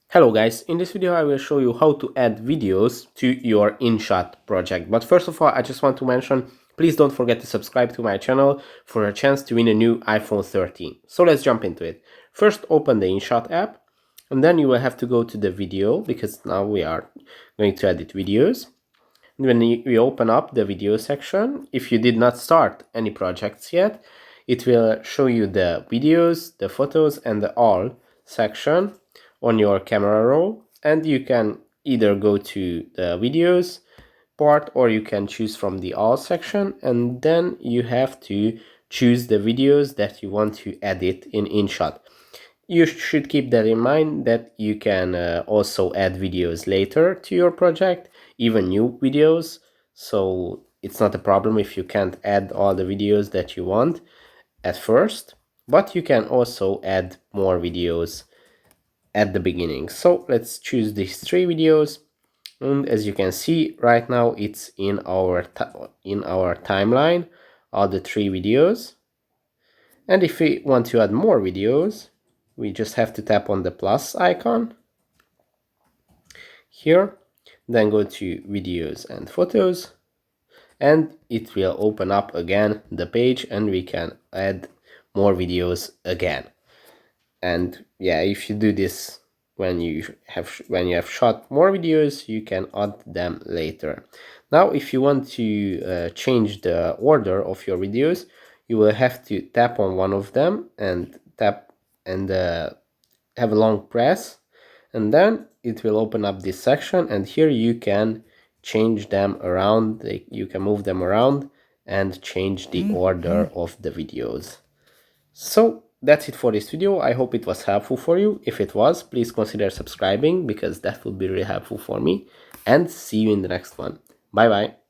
Hello guys, in this video I will show you how to add videos to your InShot project. But first of all, I just want to mention, please don't forget to subscribe to my channel for a chance to win a new iPhone 13. So let's jump into it. First, open the InShot app, and then you will have to go to the video, because now we are going to edit videos. When we open up the video section, if you did not start any projects yet, it will show you the videos, the photos, and the all section on your camera roll, and you can either go to the videos part or you can choose from the all section, and then you have to choose the videos that you want to edit in InShot. You should keep that in mind, that you can also add videos later to your project, even new videos. So it's not a problem if you can't add all the videos that you want at first, but you can also add more videos at the beginning. So let's choose these three videos, and as you can see right now it's in our timeline, all the three videos. And if we want to add more videos, we just have to tap on the plus icon here, then go to videos and photos, and it will open up again the page and we can add more videos again. And yeah, if you do this when you have shot more videos, you can add them later. Now if you want to change the order of your videos, you will have to tap on one of them and tap and have a long press, and then it will open up this section, and here you can change them around. You can move them around and change the order of the videos. So that's it for this video. I hope it was helpful for you. If it was, please consider subscribing, because that would be really helpful for me, and see you in the next one. Bye bye.